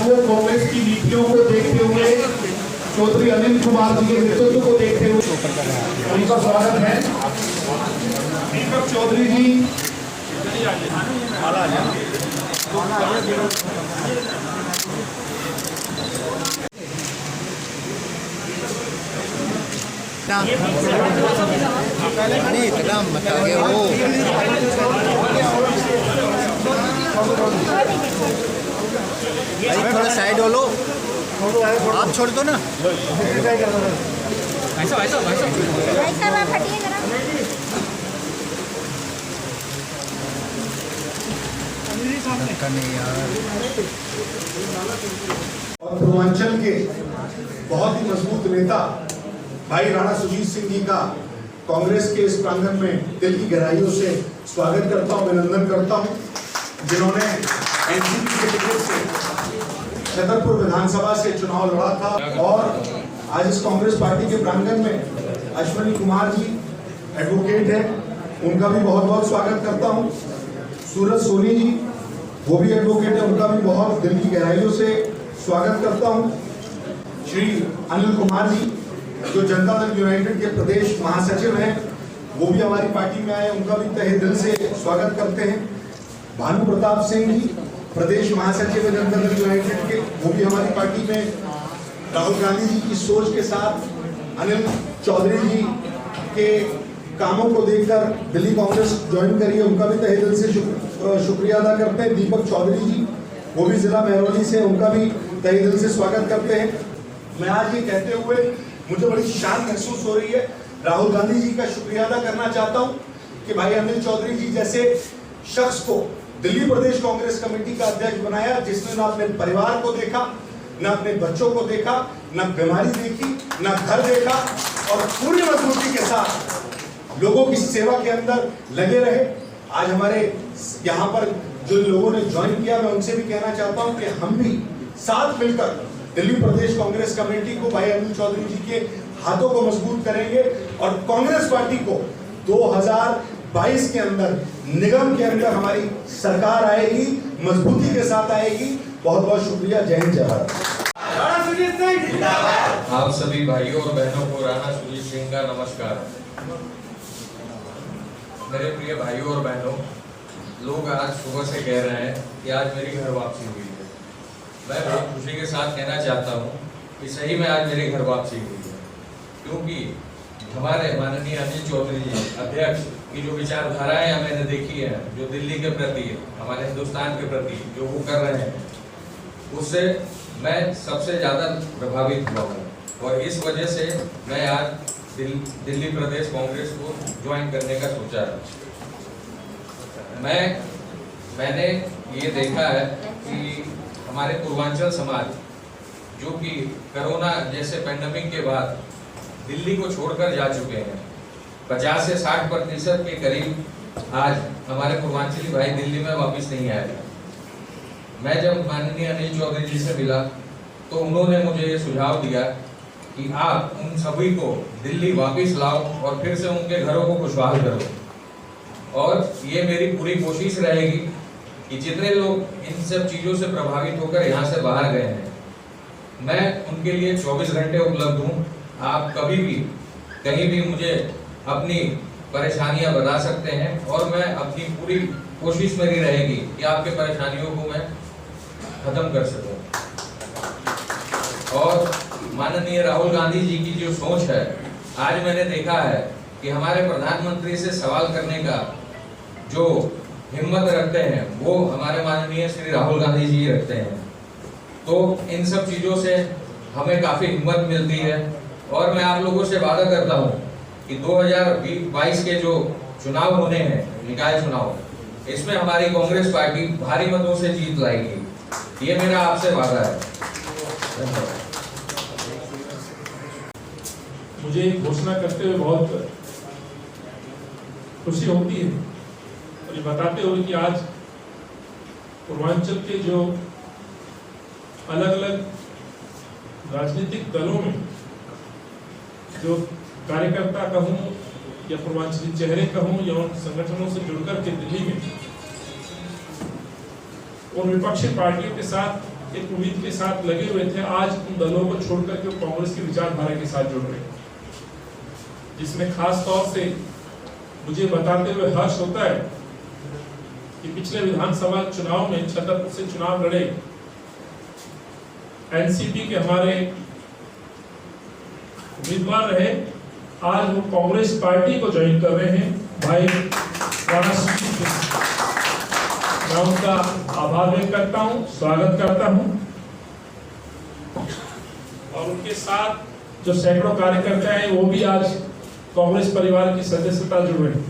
तृणमूल कांग्रेस की नीतियों को देखते हुए, चौधरी अनिल कुमार जी के नेतृत्व को देखते हुए उनका स्वागत है। दीपक चौधरी जी एकदम बता गए वो भाई थोड़ा साइड हो लो, आप छोड़ दो ना। और पूर्वांचल के बहुत ही मजबूत नेता भाई राणा सुजीत सिंह जी का कांग्रेस के इस प्रांगण में दिल की गहराइयों से स्वागत करता हूं, अभिनंदन करता हूं, जिन्होंने एनसीपी के टिकट से छतरपुर विधानसभा से चुनाव लड़ा था। और आज इस कांग्रेस पार्टी के प्रांगण में अश्विनी कुमार जी एडवोकेट है, उनका भी बहुत बहुत स्वागत करता हूं। सूरज सोनी जी वो भी एडवोकेट है, उनका भी बहुत दिल की गहराइयों से स्वागत करता हूं। श्री अनिल कुमार जी जो जनता दल यूनाइटेड के प्रदेश महासचिव हैं, वो भी हमारी पार्टी में आए, उनका भी तहे दिल से स्वागत करते हैं। भानु प्रताप सिंह जी प्रदेश महासचिव है जनता दल यूनाइटेड के, वो भी हमारी पार्टी में राहुल गांधी जी की सोच के साथ अनिल चौधरी जी के कामों को देखकर दिल्ली कांग्रेस ज्वाइन करी है, उनका भी तहे दिल से शुक्रिया अदा करते हैं। दीपक चौधरी जी वो भी जिला महरौली से, उनका भी तहे दिल से स्वागत करते हैं। मैं आज ये कहते हुए मुझे बड़ी शान महसूस हो रही है, राहुल गांधी जी का शुक्रिया अदा करना चाहता हूं कि भाई अनिल चौधरी जी जैसे शख्स को दिल्ली प्रदेश कांग्रेस कमेटी का अध्यक्ष बनाया, जिसने ना अपने परिवार को देखा, ना अपने बच्चों को देखा, ना बीमारी देखी, ना घर देखा, और पूरी मजबूती के साथ लोगों की सेवा के अंदर लगे रहे। आज हमारे यहाँ पर जो लोगों ने ज्वाइन किया, मैं उनसे भी कहना चाहता हूँ कि हम भी साथ मिलकर दिल्ली प्रदेश कांग्रेस कमेटी को भाई अनिल चौधरी जी के हाथों को मजबूत करेंगे और कांग्रेस पार्टी को 2022 के अंदर निगम के अंदर हमारी सरकार आएगी, मजबूती के साथ आएगी। बहुत बहुत शुक्रिया। जय हिंद, जय भारत। आप सभी भाइयों और बहनों को राणा सुजीत सिंह का नमस्कार। मेरे प्रिय भाइयों और बहनों, लोग आज सुबह से कह रहे हैं कि आज मेरी घर वापसी हुई है। मैं बहुत खुशी के साथ कहना चाहता हूँ कि सही में आज मेरी घर वापसी हुई है, क्योंकि हमारे माननीय अनिल चौधरी जी अध्यक्ष की जो विचारधाराएं मैंने देखी है, जो दिल्ली के प्रति, हमारे हिंदुस्तान के प्रति जो वो कर रहे हैं, उससे मैं सबसे ज़्यादा प्रभावित हुआ हूँ। और इस वजह से मैं आज दिल्ली प्रदेश कांग्रेस को ज्वाइन करने का सोचा है। मैंने ये देखा है कि हमारे पूर्वांचल समाज जो कि कोरोना जैसे पैंडेमिक के बाद दिल्ली को छोड़कर जा चुके हैं, 50 से 60% के करीब आज हमारे पूर्वांचली भाई दिल्ली में वापस नहीं आए। मैं जब माननीय अनिल चौधरी जी से मिला तो उन्होंने मुझे ये सुझाव दिया कि आप उन सभी को दिल्ली वापस लाओ और फिर से उनके घरों को खुशहाल करो। और ये मेरी पूरी कोशिश रहेगी कि जितने लोग इन सब चीज़ों से प्रभावित होकर यहाँ से बाहर गए हैं, मैं उनके लिए 24 घंटे उपलब्ध हूँ। आप कभी भी कहीं भी मुझे अपनी परेशानियाँ बता सकते हैं और मैं अपनी पूरी कोशिश मेरी रहेगी कि आपके परेशानियों को मैं खत्म कर सकूं। और माननीय राहुल गांधी जी की जो सोच है, आज मैंने देखा है कि हमारे प्रधानमंत्री से सवाल करने का जो हिम्मत रखते हैं वो हमारे माननीय श्री राहुल गांधी जी रखते हैं। तो इन सब चीज़ों से हमें काफ़ी हिम्मत मिलती है और मैं आप लोगों से वादा करता हूँ कि 2022 के जो चुनाव होने हैं, निकाय चुनाव, इसमें हमारी कांग्रेस पार्टी भारी मतों से जीत लाएगी। ये मेरा आपसे वादा है। मुझे घोषणा करते हुए बहुत खुशी होती है और ये बताते हुए कि आज पूर्वांचल के जो अलग अलग राजनीतिक दलों में जो कार्यकर्ता कहूँ या पूर्वांचली चेहरे कहूँ या उन संगठनों से जुड़कर के दिल्ली में उन विपक्षी पार्टियों के साथ एक उम्मीद के साथ लगे हुए थे, आज उन दलों को छोड़ करके कांग्रेस की विचारधारा के साथ जुड़ रहे हैं, जिसमें खास तौर से मुझे बताते हुए हर्ष होता है कि पिछले विधानसभा चुनाव में छतरपुर से चुनाव लड़े एनसीपी के हमारे उम्मीदवार रहे, आज वो कांग्रेस पार्टी को ज्वाइन कर रहे हैं भाई राणा सुजीत सिंह। मैं उनका आभार व्यक्त करता हूँ, स्वागत करता हूँ, और उनके साथ जो सैकड़ों कार्यकर्ता हैं वो भी आज कांग्रेस परिवार की सदस्यता जुड़ रहे हैं,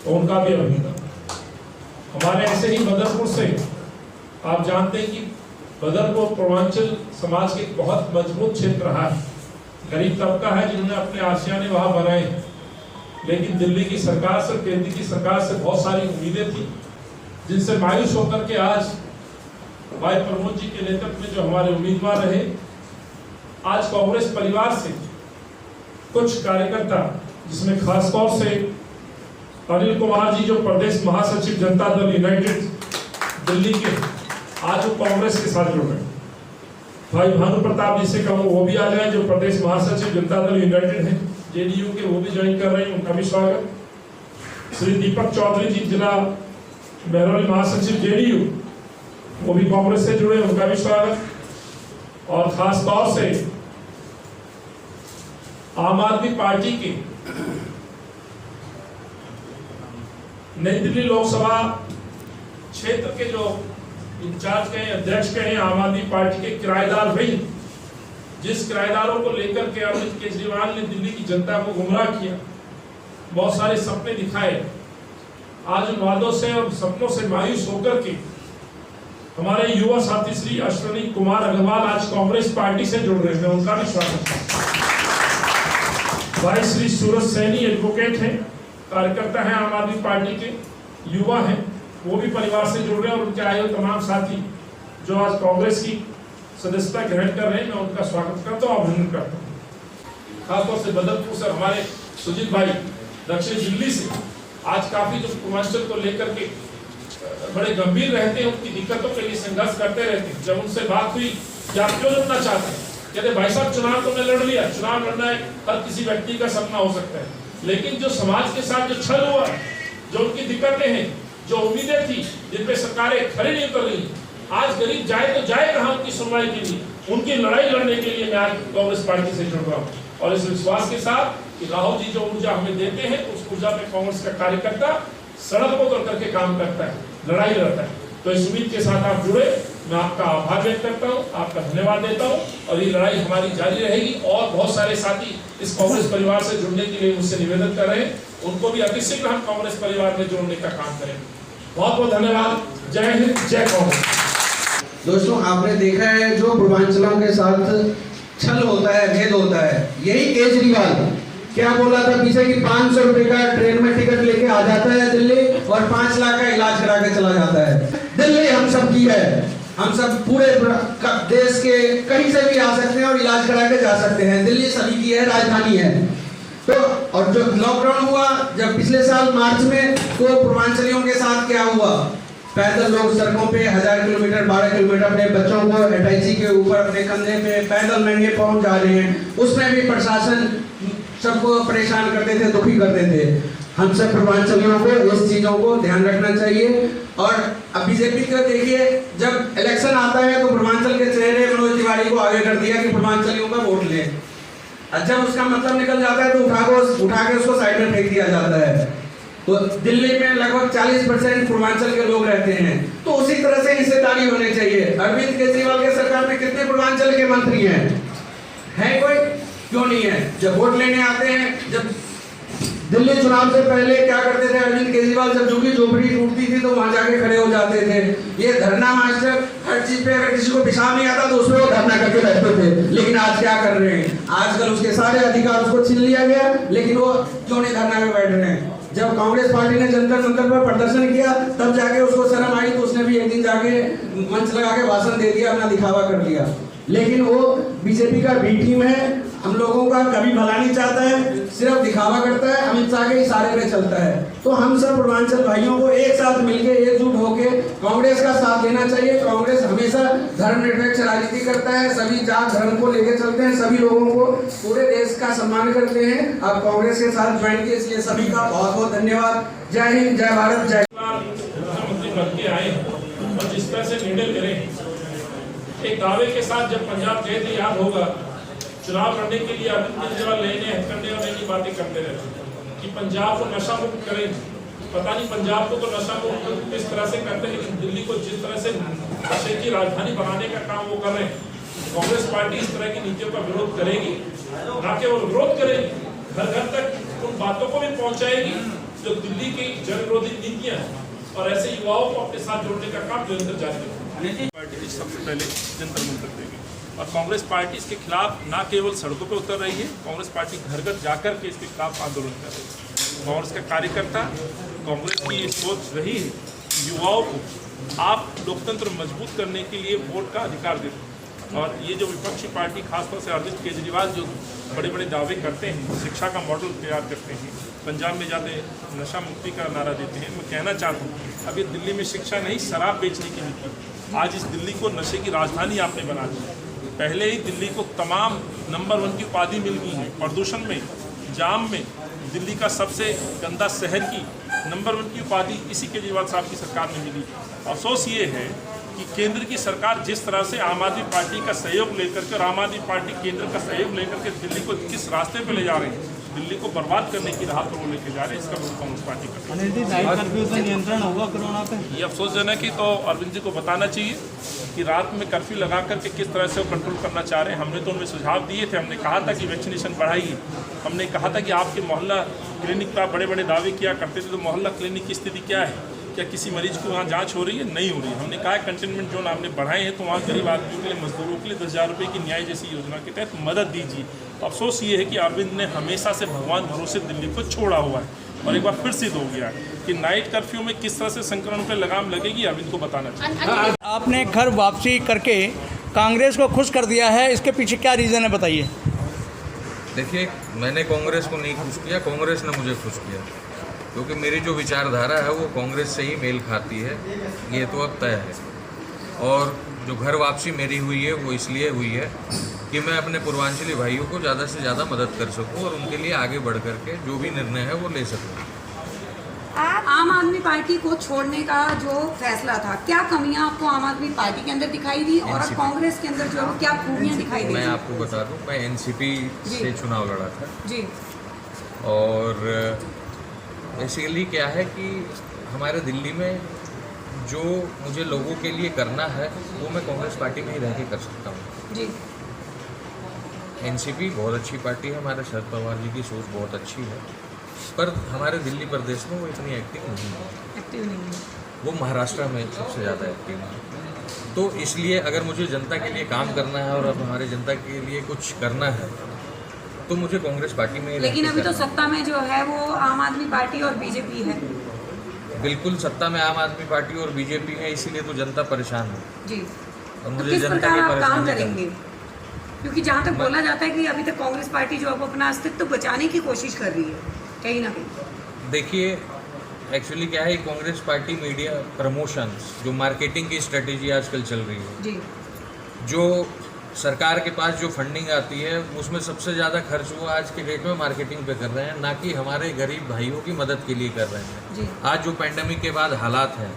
तो उनका भी अभिनंदन। हमारे ऐसे ही बदरपुर से आप जानते हैं कि बदरपुर पूर्वांचल समाज के एक बहुत मजबूत क्षेत्र रहा है, गरीब तबका है जिन्होंने अपने आशियाने वहां बनाए हैं, लेकिन दिल्ली की सरकार से, केंद्र की सरकार से बहुत सारी उम्मीदें थी, जिनसे मायूस होकर के आज भाई प्रमोद जी के नेतृत्व में जो हमारे उम्मीदवार रहे, आज कांग्रेस परिवार से कुछ कार्यकर्ता, जिसमें खास तौर से अनिल कुमार जी जो प्रदेश महासचिव जनता दल यूनाइटेड दिल्ली के, आज वो कांग्रेस के साथ जुड़ गए। भाई भानु प्रताप जी से कहूँ वो भी आ जाए, जो प्रदेश महासचिव जनता दल यूनाइटेड है जेडीयू के, वो भी ज्वाइन कर रहे हैं, उनका भी स्वागत। श्री दीपक चौधरी जी जिला महरौली महासचिव जेडीयू, वो भी कांग्रेस से जुड़े, उनका भी स्वागत। और खास तौर से आम आदमी पार्टी के नई दिल्ली लोकसभा क्षेत्र के जो इंचार्ज के अध्यक्ष के हैं आम आदमी पार्टी के किराएदार भाई, जिस किराएदारों को लेकर के अरविंद केजरीवाल ने दिल्ली की जनता को गुमराह किया, बहुत सारे सपने दिखाए, आज उन वादों से और सपनों से मायूस होकर के हमारे युवा साथी श्री अश्विनी कुमार अग्रवाल आज कांग्रेस पार्टी से जुड़ रहे हैं, उनका भी स्वागत है। भाई श्री सूरज सैनी एडवोकेट हैं, कार्यकर्ता हैं आम आदमी पार्टी के, युवा हैं, वो भी परिवार से जुड़ रहे हैं, और उनके आए हुए तमाम साथी जो आज कांग्रेस की सदस्यता ग्रहण कर रहे हैं, मैं उनका स्वागत करता हूँ, अभिनंदन करता हूँ। खासतौर से बदरपुर से हमारे सुजीत भाई दक्षिण दिल्ली से आज काफी जो पूर्वांचल को लेकर के बड़े गंभीर रहते हैं, उनकी दिक्कतों के लिए संघर्ष करते रहते हैं। जब उनसे बात हुई कि आप क्यों लड़ना चाहते हैं, कहते भाई साहब चुनाव तो मैं लड़ लिया, चुनाव लड़ना है हर किसी व्यक्ति का सपना हो सकता है, लेकिन जो समाज के साथ जो छल हुआ, जो उनकी दिक्कतें हैं, जो उम्मीदें थी, जिन पे सरकारें खड़ी नहीं कर रही, आज गरीब जाए तो जाए कहाँ उनकी सुनवाई के लिए, उनकी लड़ाई लड़ने के लिए मैं आज कांग्रेस पार्टी से जुड़ रहा हूँ, और इस विश्वास के साथ कि राहुल जी जो ऊर्जा हमें देते हैं, उस ऊर्जा पे कांग्रेस का कार्यकर्ता सड़क पर उतर करके काम करता है, लड़ाई लड़ता है। तो इस उम्मीद के साथ आप जुड़े, मैं आपका आभार व्यक्त करता हूँ, आपका धन्यवाद देता हूँ, और ये लड़ाई हमारी जारी रहेगी। और बहुत सारे साथी इस कांग्रेस परिवार से जुड़ने के लिए मुझसे निवेदन कर रहे हैं, उनको भी अतिशीघ्र हम कांग्रेस परिवार में जोड़ने का काम करेंगे। बहुत बहुत धन्यवाद। जय हिंद, जय कांग्रेस। दोस्तों, आपने देखा है जो पूर्वांचलों के साथ छल होता है, भेद होता है, यही केजरीवाल क्या बोला था पीछे कि 500 रुपए का ट्रेन में टिकट लेके आ जाता है दिल्ली और 5 लाख का इलाज करा के चला जाता है। दिल्ली हम सब की है, हम सब पूरे देश के कहीं से भी आ सकते हैं और इलाज करा के जा सकते हैं। दिल्ली सभी की है, राजधानी है। तो और जो लॉकडाउन हुआ जब पिछले साल मार्च में, तो पूर्वांचलियों के साथ क्या हुआ, पैदल लोग सड़कों पे 1000 किलोमीटर 12 किलोमीटर अपने बच्चों को एटैची के ऊपर अपने कंधे पे पैदल नंगे पहुंच जा रहे हैं। उसमें भी प्रशासन सबको परेशान करते थे, दुखी करते थे। हम सब पूर्वांचलियों को इस चीजों को ध्यान रखना चाहिए। और अब बीजेपी का देखिए, जब इलेक्शन आता है तो पूर्वांचल के चेहरे मनोज तिवारी को आगे कर दिया कि पूर्वांचलियों का वोट ले, और जब उसका मतलब निकल जाता है तो उठा के उसको साइड में फेंक दिया जाता है। तो दिल्ली में लगभग 40% पूर्वांचल के लोग रहते हैं, तो उसी तरह से हिस्सेदारी होनी चाहिए। अरविंद केजरीवाल के सरकार में कितने पूर्वांचल के मंत्री हैं कोई? क्यों नहीं है? जब वोट लेने आते हैं, जब दिल्ली चुनाव से पहले क्या करते थे अरविंद केजरीवाल, जब झुग्गी झोपड़ी टूटती थी तो वहां जाके खड़े हो जाते थे। ये धरना मास्टर, हर चीज पे अगर किसी को पेशाब नहीं आता तो उस पर वो धरना करके बैठते थे। लेकिन आज क्या कर रहे हैं? आजकल उसके सारे अधिकार उसको छीन लिया गया, लेकिन वो क्यों नहीं धरना में बैठ रहे हैं? जब कांग्रेस पार्टी ने जंतर मंतर पर प्रदर्शन किया तब जाके उसको शर्म आई, तो उसने भी एक दिन जाके मंच लगा के भाषण दे दिया, अपना दिखावा कर लिया। लेकिन वो बीजेपी का बी टीम है, हम लोगों का कभी भला नहीं चाहता है, सिर्फ दिखावा करता है, अमित शाह के इशारे पे चलता है। तो हम सब पूर्वांचल भाइयों को एक साथ मिलके एकजुट होके कांग्रेस का साथ देना चाहिए। कांग्रेस हमेशा धर्मनिरपेक्ष राजनीति करता है, सभी जात धर्म को लेके चलते हैं, सभी लोगों को पूरे देश का सम्मान करते हैं। आप कांग्रेस के साथ ज्वाइन किए, इसलिए सभी का बहुत बहुत धन्यवाद। जय हिंद, जय भारत, जय। मुख्यमंत्री बन के आए और जिस तरह से निर्णय करें, एक दावे के साथ जब पंजाब गए थे, याद होगा, चुनाव लड़ने के लिए अरविंद केजरीवाल नए हथकंडे और नई बातें करते रहते कि पंजाब को नशा मुक्त करेंगे। पता नहीं पंजाब को तो नशा मुक्त किस तरह से करते हैं, लेकिन दिल्ली को जिस तरह से नशे की राजधानी बनाने का काम वो कर रहे हैं, कांग्रेस पार्टी इस तरह की नीतियों का विरोध करेगी। न केवल विरोध करेगी, घर घर तक उन बातों को भी पहुंचाएगी जो दिल्ली की जन विरोधी नीतियां हैं, और ऐसे युवाओं को अपने साथ जोड़ने का काम निरंतर जारी रखेगी। पार्टी सबसे पहले जंतर मंतर देगी और कांग्रेस पार्टी इसके खिलाफ न केवल सड़कों पर उतर रही है, कांग्रेस पार्टी घर घर जाकर के इसके खिलाफ आंदोलन कर रही है। कांग्रेस का कार्यकर्ता, कांग्रेस की ये सोच रही है युवाओं को आप लोकतंत्र मजबूत करने के लिए वोट का अधिकार देते हैं। और ये जो विपक्षी पार्टी, खासतौर से अरविंद केजरीवाल जो बड़े बड़े दावे करते हैं, शिक्षा का मॉडल तैयार करते हैं, पंजाब में जाते नशा मुक्ति का नारा देते हैं, मैं कहना चाहता हूँ अभी दिल्ली में शिक्षा नहीं, शराब बेचने की नीति। आज इस दिल्ली को नशे की राजधानी आपने बना दी। पहले ही दिल्ली को तमाम नंबर 1 की उपाधि मिल गई है, प्रदूषण में, जाम में दिल्ली का सबसे गंदा शहर की नंबर 1 की उपाधि इसी केजरीवाल साहब की सरकार में मिली। अफसोस ये है कि केंद्र की सरकार जिस तरह से आम आदमी पार्टी का सहयोग लेकर के और आम आदमी पार्टी केंद्र का सहयोग लेकर के दिल्ली को किस रास्ते पे ले जा रहे हैं, दिल्ली को बर्बाद करने की राह पर वो लेके जा रहे हैं, इसका विरोध कांग्रेस पार्टी करती है। नियंत्रण होगा कोरोना पे? ये अफसोसजनक है, तो अरविंद जी को बताना चाहिए कि रात में कर्फ्यू लगा करके किस तरह से वो कंट्रोल करना चाह रहे हैं। हमने तो उनमें सुझाव दिए थे, हमने कहा था कि वैक्सीनेशन बढ़ाइए, हमने कहा था कि आपके मोहल्ला क्लिनिक पर बड़े बड़े दावे किया करते थे, तो मोहल्ला क्लिनिक की स्थिति क्या है, क्या किसी मरीज को वहाँ जांच हो रही है? नहीं हो रही है। हमने कहा कंटेनमेंट जोन आपने बढ़ाए हैं, तो वहाँ गरीब आदमियों के लिए, मजदूरों के लिए 10,000 रुपये की न्याय जैसी योजना के तहत मदद दीजिए। तो अफसोस ये है कि अरविंद ने हमेशा से भगवान भरोसे दिल्ली को छोड़ा हुआ है, और एक बार फिर सिद्ध हो गया है कि नाइट कर्फ्यू में किस तरह से संक्रमण पर लगाम लगेगी, अरविंद को बताना चाहिए। आपने घर वापसी करके कांग्रेस को खुश कर दिया है, इसके पीछे क्या रीज़न है, बताइए। देखिए, मैंने कांग्रेस को नहीं खुश किया, कांग्रेस ने मुझे खुश किया, क्योंकि मेरी जो विचारधारा है वो कांग्रेस से ही मेल खाती है, ये तो अब तय है। और जो घर वापसी मेरी हुई है वो इसलिए हुई है कि मैं अपने पूर्वांचली भाइयों को ज़्यादा से ज़्यादा मदद कर सकूं और उनके लिए आगे बढ़ कर के जो भी निर्णय है वो ले सकूं। आम आदमी पार्टी को छोड़ने का जो फैसला था, क्या कमियां आपको आम आदमी पार्टी के अंदर दिखाई दी और कांग्रेस के अंदर जो है वो क्या खूबियां दिखाई दी? मैं आपको बता दूं, मैं एनसीपी से चुनाव लड़ा था जी, और बेसिकली क्या है कि हमारे दिल्ली में जो मुझे लोगों के लिए करना है वो मैं कांग्रेस पार्टी में ही रह के कर सकता हूँ जी। एनसीपी बहुत अच्छी पार्टी है, हमारे शरद पवार जी की सोच बहुत अच्छी है, पर हमारे दिल्ली प्रदेश में वो इतनी एक्टिव नहीं है, एक्टिव नहीं है। वो महाराष्ट्र में सबसे ज़्यादा एक्टिव है। तो इसलिए अगर मुझे जनता के लिए काम करना है और अब हमारे जनता के लिए कुछ करना है तो मुझे कांग्रेस पार्टी में। लेकिन अभी तो सत्ता में जो है वो आम आदमी पार्टी और बीजेपी है। बिल्कुल, सत्ता में आम आदमी पार्टी और बीजेपी है, इसीलिए तो जनता परेशान है जी। और तो मुझे किस जनता प्रकार की आप काम परेशानी करेंगे? क्योंकि जहाँ तक बोला जाता है कि अभी तक कांग्रेस पार्टी जो है वो अपना अस्तित्व बचाने की कोशिश कर रही है कहीं ना कहीं। देखिए, एक्चुअली क्या है, कांग्रेस पार्टी मीडिया प्रमोशंस, जो मार्केटिंग की स्ट्रेटेजी आजकल चल रही है जी, जो सरकार के पास जो फंडिंग आती है उसमें सबसे ज़्यादा खर्च वो आज के डेट में मार्केटिंग पे कर रहे हैं, ना कि हमारे गरीब भाइयों की मदद के लिए कर रहे हैं जी। आज जो पैंडेमिक के बाद हालात हैं,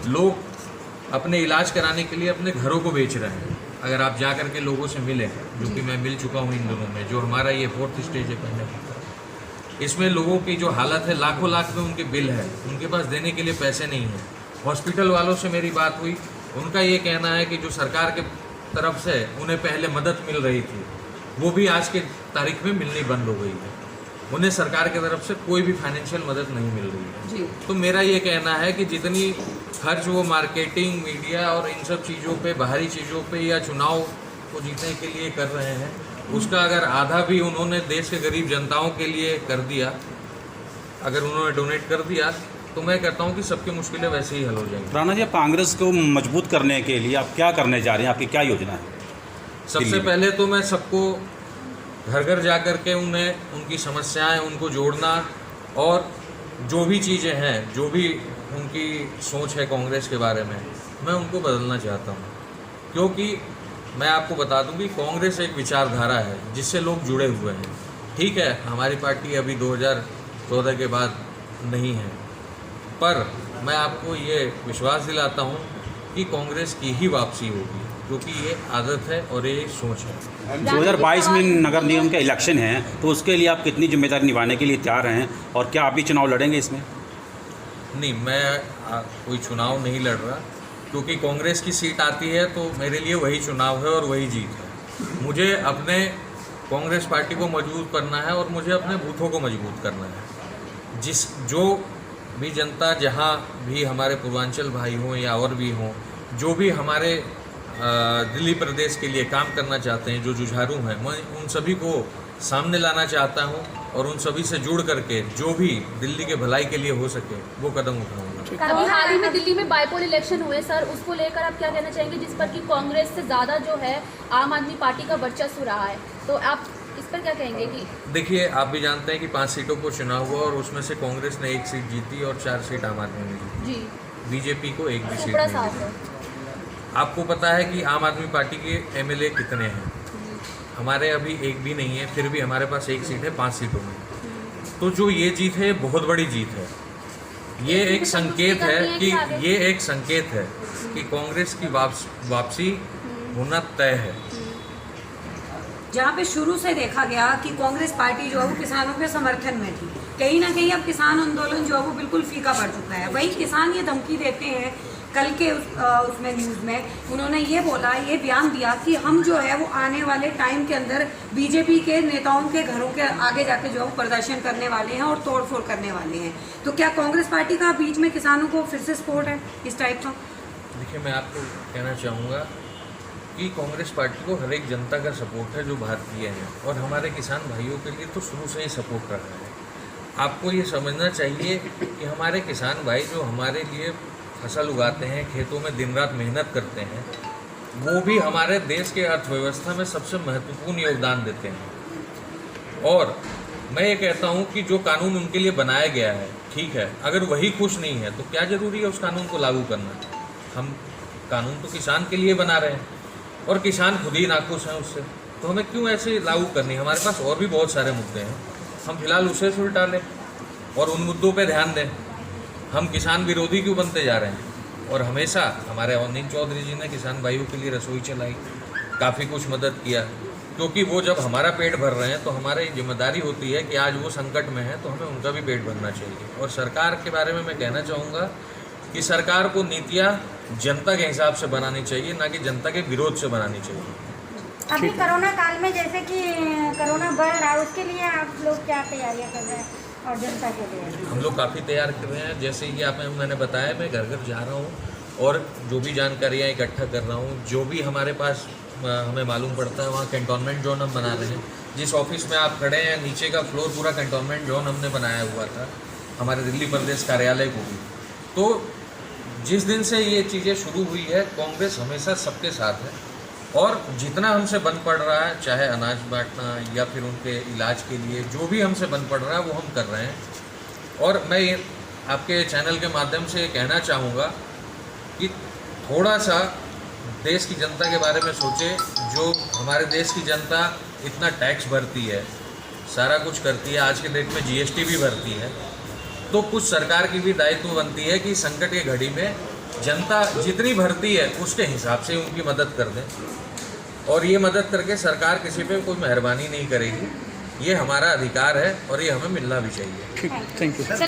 लोग अपने इलाज कराने के लिए अपने घरों को बेच रहे हैं। अगर आप जा कर के लोगों से मिलें, जो कि मैं मिल चुका हूँ इन दिनों में, जो हमारा ये 4th स्टेज है पैंडेमिक का, इसमें लोगों की जो हालत है, लाखों लाख में उनके बिल है, उनके पास देने के लिए पैसे नहीं है। हॉस्पिटल वालों से मेरी बात हुई, उनका ये कहना है कि जो सरकार के तरफ से उन्हें पहले मदद मिल रही थी वो भी आज के तारीख में मिलनी बंद हो गई है, उन्हें सरकार की तरफ से कोई भी फाइनेंशियल मदद नहीं मिल रही है जी। तो मेरा ये कहना है कि जितनी खर्च वो मार्केटिंग, मीडिया और इन सब चीज़ों पे, बाहरी चीज़ों पे या चुनाव को जीतने के लिए कर रहे हैं, उसका अगर आधा भी उन्होंने देश के गरीब जनताओं के लिए कर दिया, अगर उन्होंने डोनेट कर दिया, तो मैं कहता हूं कि सबकी मुश्किलें वैसे ही हल हो जाएंगी। राणा जी, कांग्रेस को मजबूत करने के लिए आप क्या करने जा रहे हैं, आपकी क्या योजना है? सबसे पहले तो मैं सबको घर घर जा कर के उन्हें उनकी समस्याएं उनको जोड़ना और जो भी चीज़ें हैं, जो भी उनकी सोच है कांग्रेस के बारे में, मैं उनको बदलना चाहता हूँ। क्योंकि मैं आपको बता दूं कि कांग्रेस एक विचारधारा है जिससे लोग जुड़े हुए हैं। ठीक है, हमारी पार्टी अभी 2014 के बाद नहीं है, पर मैं आपको ये विश्वास दिलाता हूँ कि कांग्रेस की ही वापसी होगी, क्योंकि ये आदत है और ये सोच है। 2022 में नगर निगम के इलेक्शन हैं, तो उसके लिए आप कितनी जिम्मेदारी निभाने के लिए तैयार हैं और क्या आप भी चुनाव लड़ेंगे इसमें? नहीं, मैं कोई चुनाव नहीं लड़ रहा, क्योंकि कांग्रेस की सीट आती है तो मेरे लिए वही चुनाव है और वही जीत है। मुझे अपने कांग्रेस पार्टी को मजबूत करना है और मुझे अपने बूथों को मजबूत करना है। जो भी जनता, जहाँ भी हमारे पूर्वांचल भाई हों या और भी हों, जो भी हमारे दिल्ली प्रदेश के लिए काम करना चाहते हैं, जो जुझारू हैं, मैं उन सभी को सामने लाना चाहता हूं और उन सभी से जुड़ करके जो भी दिल्ली के भलाई के लिए हो सके वो कदम उठाऊंगा। अभी हाल ही में दिल्ली में बाइपोल इलेक्शन हुए सर, उसको लेकर आप क्या कहना चाहेंगे, जिस पर कि कांग्रेस से ज़्यादा जो है आम आदमी पार्टी का वर्चस्व रहा है, तो आप इस पर क्या कहेंगे? कि देखिए, आप भी जानते हैं कि 5 सीटों को चुनाव हुआ और उसमें से कांग्रेस ने 1 सीट जीती और 4 सीट आम आदमी ने जीती जी, बीजेपी को 1 भी सीट बड़ा नहीं साफ मिली। है। आपको पता है कि आम आदमी पार्टी के एमएलए कितने हैं? हमारे अभी 1 भी नहीं है, फिर भी हमारे पास 1 सीट है 5 सीटों में। तो जो ये जीत है, बहुत बड़ी जीत है। ये एक संकेत है कि कांग्रेस की वापसी होना तय है। जहाँ पे शुरू से देखा गया कि कांग्रेस पार्टी जो है वो किसानों के समर्थन में थी, कहीं ना कहीं अब किसान आंदोलन जो है वो बिल्कुल फीका पड़ चुका है। वही किसान ये धमकी देते हैं, कल के उसमें न्यूज़ में उन्होंने ये बोला, ये बयान दिया कि हम जो है वो आने वाले टाइम के अंदर बीजेपी के नेताओं के घरों के आगे जाके जो है वो प्रदर्शन करने वाले हैं और तोड़फोड़ करने वाले हैं। तो क्या कांग्रेस पार्टी का बीच में किसानों को फिर से सपोर्ट है इस टाइप का? देखिए, मैं आपको कहना चाहूँगा कि कांग्रेस पार्टी को हर एक जनता का सपोर्ट है जो भारतीय है, और हमारे किसान भाइयों के लिए तो शुरू से ही सपोर्ट रहा है। आपको ये समझना चाहिए कि हमारे किसान भाई जो हमारे लिए फसल उगाते हैं, खेतों में दिन रात मेहनत करते हैं, वो भी हमारे देश के अर्थव्यवस्था में सबसे महत्वपूर्ण योगदान देते हैं। और मैं ये कहता हूँ कि जो कानून उनके लिए बनाया गया है, ठीक है, अगर वही खुश नहीं है तो क्या ज़रूरी है उस कानून को लागू करना? हम कानून तो किसान के लिए बना रहे हैं और किसान खुद ही नाखुश हैं उससे, तो हमें क्यों ऐसे लागू करनी? हमारे पास और भी बहुत सारे मुद्दे हैं, हम फिलहाल उसे सुलटा लें और उन मुद्दों पे ध्यान दें। हम किसान विरोधी क्यों बनते जा रहे हैं? और हमेशा हमारे अवनीश चौधरी जी ने किसान भाइयों के लिए रसोई चलाई, काफ़ी कुछ मदद किया, क्योंकि वो जब हमारा पेट भर रहे हैं तो हमारी जिम्मेदारी होती है कि आज वो संकट में है तो हमें उनका भी पेट भरना चाहिए। और सरकार के बारे में मैं कहना चाहूँगा कि सरकार को नीतियाँ जनता के हिसाब से बनानी चाहिए, ना कि जनता के विरोध से बनानी चाहिए। अभी कोरोना काल में जैसे कि कोरोना बढ़ रहा है, उसके लिए आप लोग क्या तैयारियां कर रहे हैं और जनता के लिए? हम लोग काफ़ी तैयार कर रहे हैं। जैसे कि मैंने बताया, मैं घर घर जा रहा हूँ और जो भी जानकारियाँ इकट्ठा कर रहा हूँ, जो भी हमारे पास हमें मालूम पड़ता है, वहाँ कंटोनमेंट जोन हम बना रहे हैं। जिस ऑफिस में आप खड़े हैं, नीचे का फ्लोर पूरा कंटोनमेंट जोन हमने बनाया हुआ था हमारे दिल्ली प्रदेश कार्यालय को भी। तो जिस दिन से ये चीज़ें शुरू हुई है, कांग्रेस हमेशा सबके साथ है और जितना हमसे बन पड़ रहा है, चाहे अनाज बांटना या फिर उनके इलाज के लिए जो भी हमसे बन पड़ रहा है वो हम कर रहे हैं। और मैं ये आपके चैनल के माध्यम से कहना चाहूँगा कि थोड़ा सा देश की जनता के बारे में सोचें। जो हमारे देश की जनता इतना टैक्स भरती है, सारा कुछ करती है, आज के डेट में जीएसटी भी भरती है, तो कुछ सरकार की भी दायित्व बनती है कि संकट की घड़ी में जनता जितनी भरती है उसके हिसाब से उनकी मदद कर दें। और ये मदद करके सरकार किसी पे कोई मेहरबानी नहीं करेगी, ये हमारा अधिकार है और ये हमें मिलना भी चाहिए। Thank you.